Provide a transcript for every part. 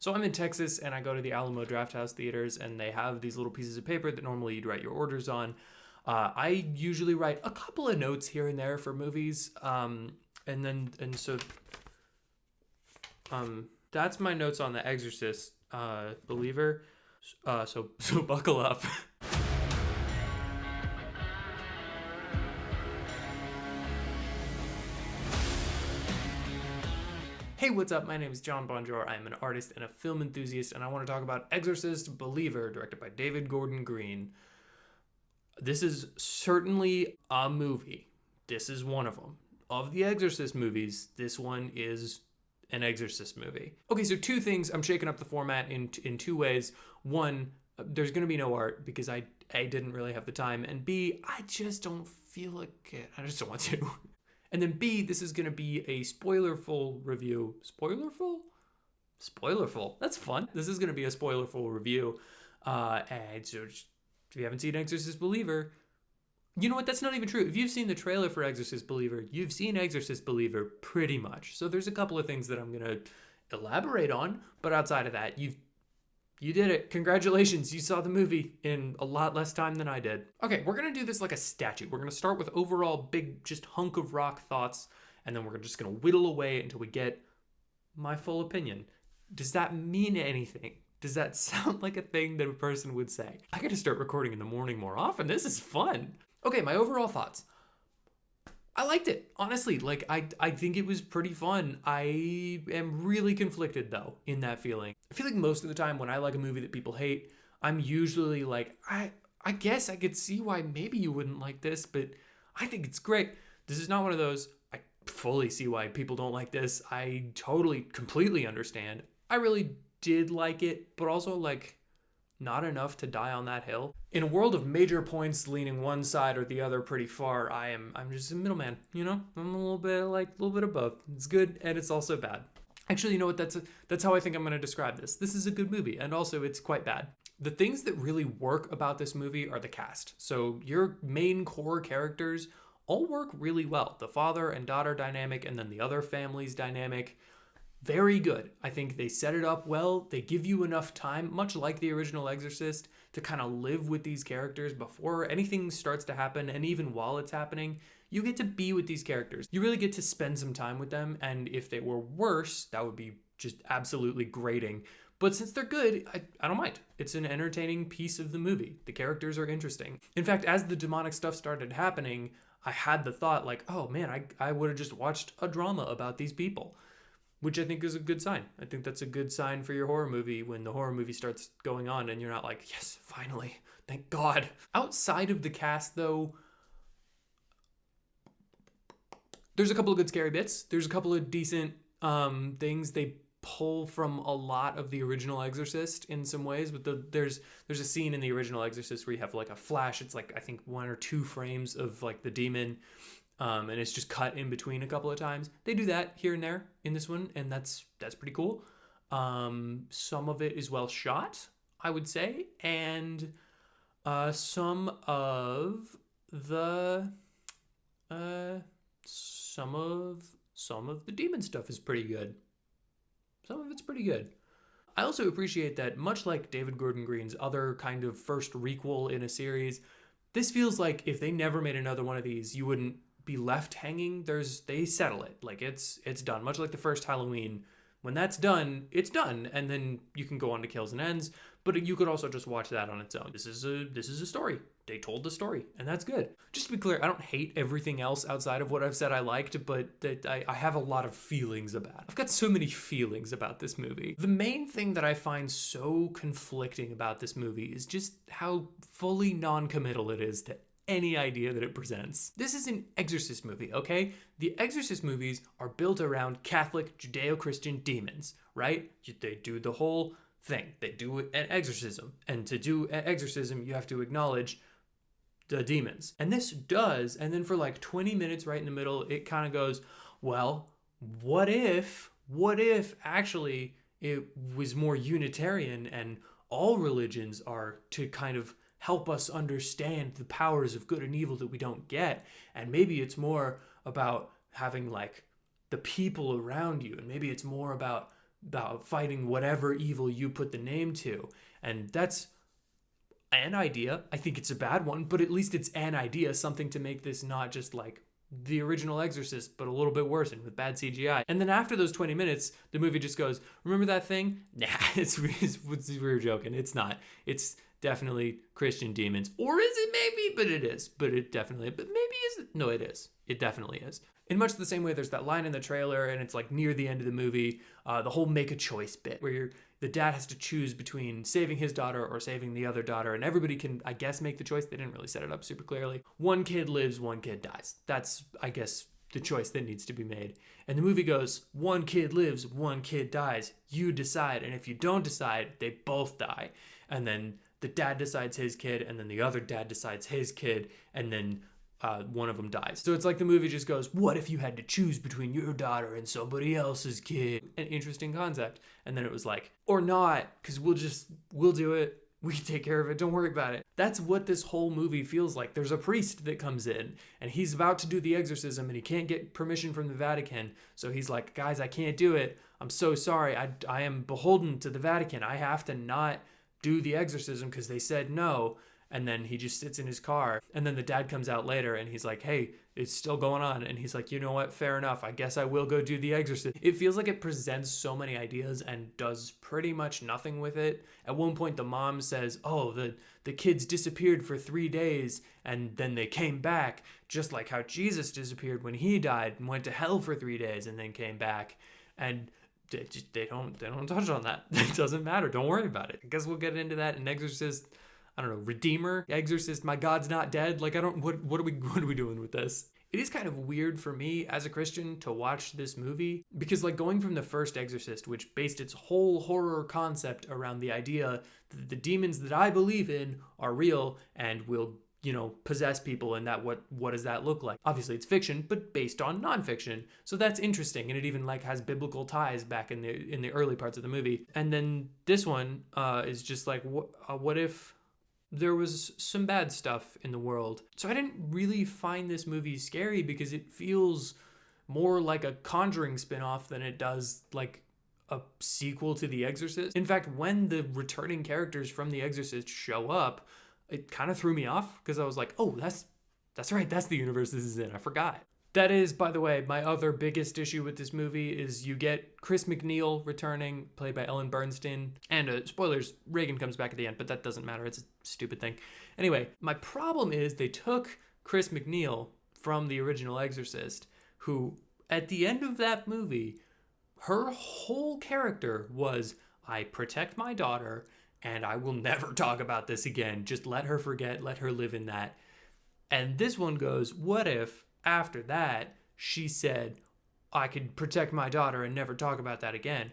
So I'm in Texas and I go to the Alamo Drafthouse theaters and they have these little pieces of paper that normally you'd write your orders on. I usually write a couple of notes here and there for movies. That's my notes on the Exorcist Believer. So buckle up. Hey, what's up? My name is John Bonjour. I am an artist and a film enthusiast, and I want to talk about Exorcist Believer, directed by David Gordon Green. This is certainly a movie. This is one of them. Of the Exorcist movies, this one is an Exorcist movie. Okay, so two things. I'm shaking up the format in two ways. One, there's going to be no art because I didn't really have the time, and B, I just don't feel like it. I just don't want to. And then B, this is going to be a spoilerful review. Spoilerful? Spoilerful. That's fun. This is going to be a spoilerful review. And so if you haven't seen Exorcist Believer, you know what? That's not even true. If you've seen the trailer for Exorcist Believer, you've seen Exorcist Believer pretty much. So there's a couple of things that I'm going to elaborate on. But outside of that, you did it. Congratulations. You saw the movie in a lot less time than I did. Okay, we're going to do this like a statue. We're going to start with overall big, just hunk of rock thoughts, and then we're just going to whittle away until we get my full opinion. Does that mean anything? Does that sound like a thing that a person would say? I got to start recording in the morning more often. This is fun. Okay, my overall thoughts. I liked it, honestly. Like, I think it was pretty fun. I am really conflicted, though, in that feeling. I feel like most of the time when I like a movie that people hate, I'm usually like, I guess I could see why maybe you wouldn't like this, but I think it's great. This is not one of those, I fully see why people don't like this. I totally, completely understand. I really did like it, but also, like, not enough to die on that hill. In a world of major points leaning one side or the other pretty far, I'm just a middleman, you know? I'm a little bit above. It's good and it's also bad. Actually, you know what? That's how I think I'm going to describe this. This is a good movie, and also it's quite bad. The things that really work about this movie are the cast. So your main core characters all work really well. The father and daughter dynamic, and then the other family's dynamic. Very good. I think they set it up well. They give you enough time, much like the original Exorcist, to kind of live with these characters before anything starts to happen. And even while it's happening, you get to be with these characters. You really get to spend some time with them. And if they were worse, that would be just absolutely grating. But since they're good, I don't mind. It's an entertaining piece of the movie. The characters are interesting. In fact, as the demonic stuff started happening, I had the thought like, oh man, I would have just watched a drama about these people. Which I think is a good sign. I think that's a good sign for your horror movie when the horror movie starts going on and you're not like, yes, finally, thank God. Outside of the cast, though, there's a couple of good scary bits. There's a couple of decent things. They pull from a lot of the original Exorcist in some ways, but there's a scene in the original Exorcist where you have like a flash. It's like, I think 1 or 2 frames of like the demon. And it's just cut in between a couple of times. They do that here and there in this one, and that's pretty cool. Some of it is well shot, I would say, and some of the demon stuff is pretty good. Some of it's pretty good. I also appreciate that, much like David Gordon Green's other kind of first requel in a series, this feels like if they never made another one of these, you wouldn't be left hanging. They settle it. Like it's done. Much like the first Halloween. When that's done, it's done. And then you can go on to Kills and Ends. But you could also just watch that on its own. This is a story. They told the story. And that's good. Just to be clear, I don't hate everything else outside of what I've said I liked, but that I have a lot of feelings about. I've got so many feelings about this movie. The main thing that I find so conflicting about this movie is just how fully non-committal it is to any idea that it presents. This is an Exorcist movie, okay? The Exorcist movies are built around Catholic, Judeo-Christian demons, right? They do the whole thing. They do an exorcism. And to do an exorcism, you have to acknowledge the demons. And this does, and then for like 20 minutes right in the middle, it kind of goes, well, what if actually it was more Unitarian and all religions are to kind of help us understand the powers of good and evil that we don't get. And maybe it's more about having like the people around you. And maybe it's more about about fighting whatever evil you put the name to. And that's an idea. I think it's a bad one, but at least it's an idea, something to make this not just like the original Exorcist, but a little bit worse and with bad CGI. And then after those 20 minutes, the movie just goes, remember that thing? Nah, we were joking. It's not. It's definitely Christian demons. Or is it maybe? But it is. But it definitely, but maybe isn't. No, it is. It definitely is. In much the same way, there's that line in the trailer, and it's like near the end of the movie, the whole make a choice bit, where the dad has to choose between saving his daughter or saving the other daughter, and everybody can, I guess, make the choice. They didn't really set it up super clearly. One kid lives, one kid dies. That's, I guess, the choice that needs to be made. And the movie goes, one kid lives, one kid dies. You decide, and if you don't decide, they both die. And then the dad decides his kid, and then the other dad decides his kid, and then one of them dies. So it's like the movie just goes, what if you had to choose between your daughter and somebody else's kid? An interesting concept. And then it was like, or not, because we'll do it. We can take care of it. Don't worry about it. That's what this whole movie feels like. There's a priest that comes in and he's about to do the exorcism and he can't get permission from the Vatican. So he's like, guys, I can't do it. I'm so sorry. I am beholden to the Vatican. I have to not do the exorcism because they said no. And then he just sits in his car. And then the dad comes out later and he's like, hey, it's still going on. And he's like, you know what? Fair enough. I guess I will go do the exorcism. It feels like it presents so many ideas and does pretty much nothing with it. At one point, the mom says, oh, the kids disappeared for 3 days and then they came back, just like how Jesus disappeared when he died and went to hell for 3 days and then came back. And they don't touch on that. It doesn't matter. Don't worry about it. I guess we'll get into that in Exorcist. I don't know, Redeemer, Exorcist, my God's not dead. Like, what are we doing with this? It is kind of weird for me as a Christian to watch this movie because like going from the first Exorcist, which based its whole horror concept around the idea that the demons that I believe in are real and will, possess people, and that what does that look like? Obviously it's fiction, but based on nonfiction. So that's interesting. And it even like has biblical ties back in the early parts of the movie. And then this one is just like, what if there was some bad stuff in the world? So I didn't really find this movie scary because it feels more like a Conjuring spinoff than it does like a sequel to The Exorcist. In fact, when the returning characters from The Exorcist show up, it kind of threw me off because I was like, oh, that's right, that's the universe this is in. I forgot. That is, by the way, my other biggest issue with this movie is you get Chris McNeil returning, played by Ellen Bernstein. And spoilers, Reagan comes back at the end, but that doesn't matter. It's a stupid thing. Anyway, my problem is they took Chris McNeil from the original Exorcist, who, at the end of that movie, her whole character was, I protect my daughter, and I will never talk about this again. Just let her forget, let her live in that. And this one goes, what if after that, she said, I could protect my daughter and never talk about that again.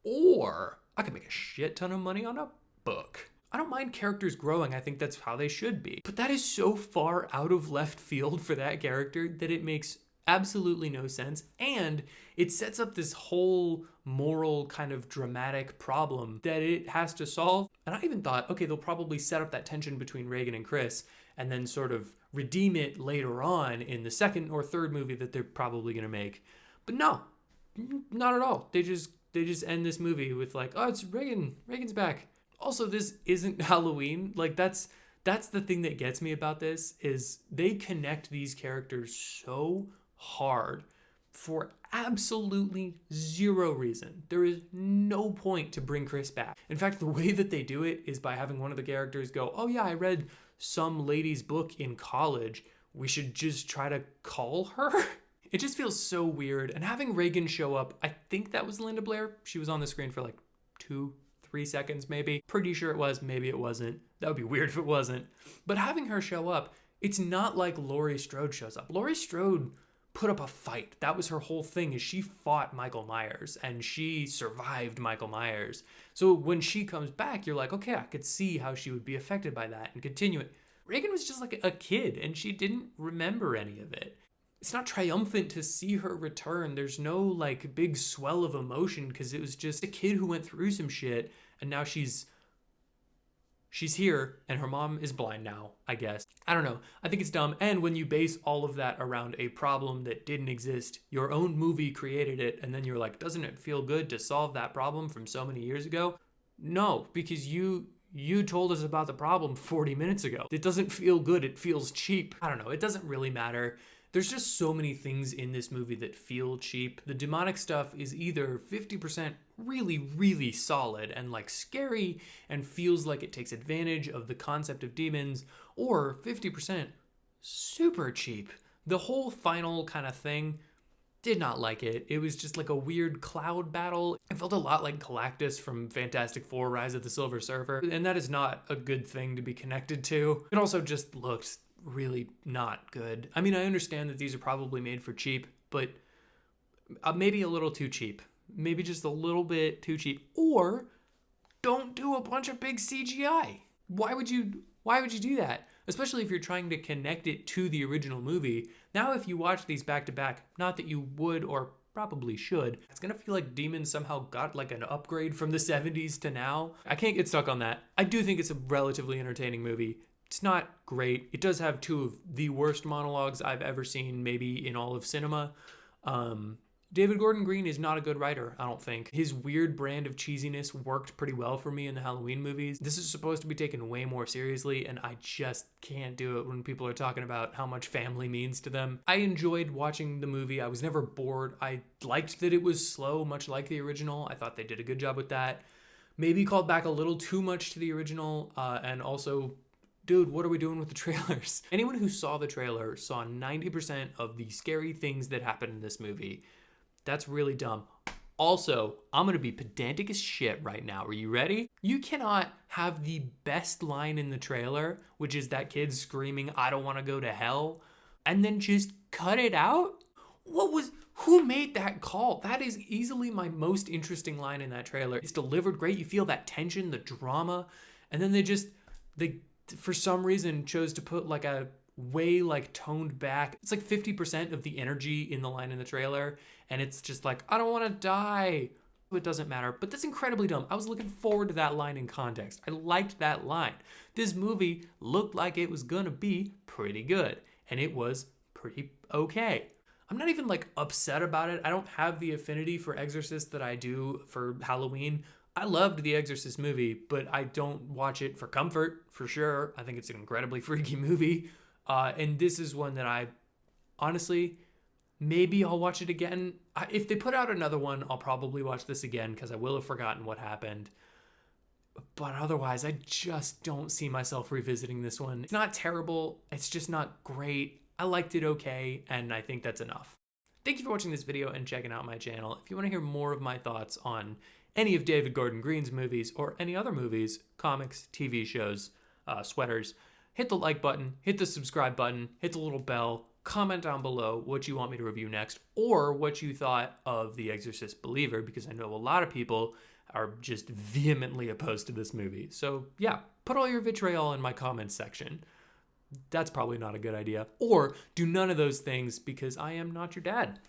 Or I could make a shit ton of money on a book. I don't mind characters growing. I think that's how they should be. But that is so far out of left field for that character that it makes absolutely no sense. And it sets up this whole moral kind of dramatic problem that it has to solve. And I even thought, okay, they'll probably set up that tension between Reagan and Chris and then sort of redeem it later on in the second or third movie that they're probably going to make. But no, not at all. They just end this movie with like, oh, it's Reagan. Reagan's back. Also, this isn't Halloween. Like that's the thing that gets me about this is they connect these characters so hard for absolutely zero reason. There is no point to bring Chris back. In fact, the way that they do it is by having one of the characters go, oh yeah, I read some lady's book in college. We should just try to call her. It just feels so weird. And having Reagan show up, I think that was Linda Blair. She was on the screen for like 2-3 seconds maybe. Pretty sure it was, maybe it wasn't. That would be weird if it wasn't. But having her show up, it's not like Laurie Strode shows up. Laurie Strode put up a fight. That was her whole thing, is she fought Michael Myers and she survived Michael Myers. So when she comes back, you're like, okay, I could see how she would be affected by that and continue it. Reagan was just like a kid and she didn't remember any of it. It's not triumphant to see her return. There's no like big swell of emotion because it was just a kid who went through some shit and now she's she's here and her mom is blind now, I guess. I don't know. I think it's dumb. And when you base all of that around a problem that didn't exist, your own movie created it, and then you're like, doesn't it feel good to solve that problem from so many years ago? No, because you told us about the problem 40 minutes ago. It doesn't feel good. It feels cheap. I don't know. It doesn't really matter. There's just so many things in this movie that feel cheap. The demonic stuff is either 50% really, really solid and like scary and feels like it takes advantage of the concept of demons, or 50% super cheap. The whole final kind of thing, did not like it. It was just like a weird cloud battle. It felt a lot like Galactus from Fantastic Four: Rise of the Silver Surfer, and that is not a good thing to be connected to. It also just looked really not good. I mean, I understand that these are probably made for cheap, but maybe a little too cheap. Maybe just a little bit too cheap. Or don't do a bunch of big CGI. Why would you do that? Especially if you're trying to connect it to the original movie. Now, if you watch these back to back, not that you would or probably should, it's gonna feel like Demons somehow got like an upgrade from the 70s to now. I can't get stuck on that. I do think it's a relatively entertaining movie. It's not great. It does have two of the worst monologues I've ever seen, maybe in all of cinema. David Gordon Green is not a good writer, I don't think. His weird brand of cheesiness worked pretty well for me in the Halloween movies. This is supposed to be taken way more seriously, and I just can't do it when people are talking about how much family means to them. I enjoyed watching the movie. I was never bored. I liked that it was slow, much like the original. I thought they did a good job with that. Maybe called back a little too much to the original, and also, dude, what are we doing with the trailers? Anyone who saw the trailer saw 90% of the scary things that happen in this movie. That's really dumb. Also, I'm gonna be pedantic as shit right now. Are you ready? You cannot have the best line in the trailer, which is that kid screaming, "I don't wanna go to hell," and then just cut it out? Who made that call? That is easily my most interesting line in that trailer. It's delivered great. You feel that tension, the drama, and then they for some reason chose to put like a way like toned back. It's like 50% of the energy in the line in the trailer, and it's just like, I don't want to die. It doesn't matter, but that's incredibly dumb. I was looking forward to that line in context. I liked that line. This movie looked like it was gonna be pretty good, and it was pretty okay. I'm not even like upset about it. I don't have the affinity for Exorcist that I do for Halloween. I loved the Exorcist movie, but I don't watch it for comfort, for sure. I think it's an incredibly freaky movie. And this is one that I, honestly, maybe I'll watch it again. If they put out another one, I'll probably watch this again because I will have forgotten what happened. But otherwise, I just don't see myself revisiting this one. It's not terrible. It's just not great. I liked it okay, and I think that's enough. Thank you for watching this video and checking out my channel. If you want to hear more of my thoughts on any of David Gordon Green's movies or any other movies, comics, TV shows, sweaters, hit the like button, hit the subscribe button, hit the little bell, comment down below what you want me to review next or what you thought of The Exorcist Believer, because I know a lot of people are just vehemently opposed to this movie. So yeah, put all your vitriol in my comments section. That's probably not a good idea. Or do none of those things because I am not your dad.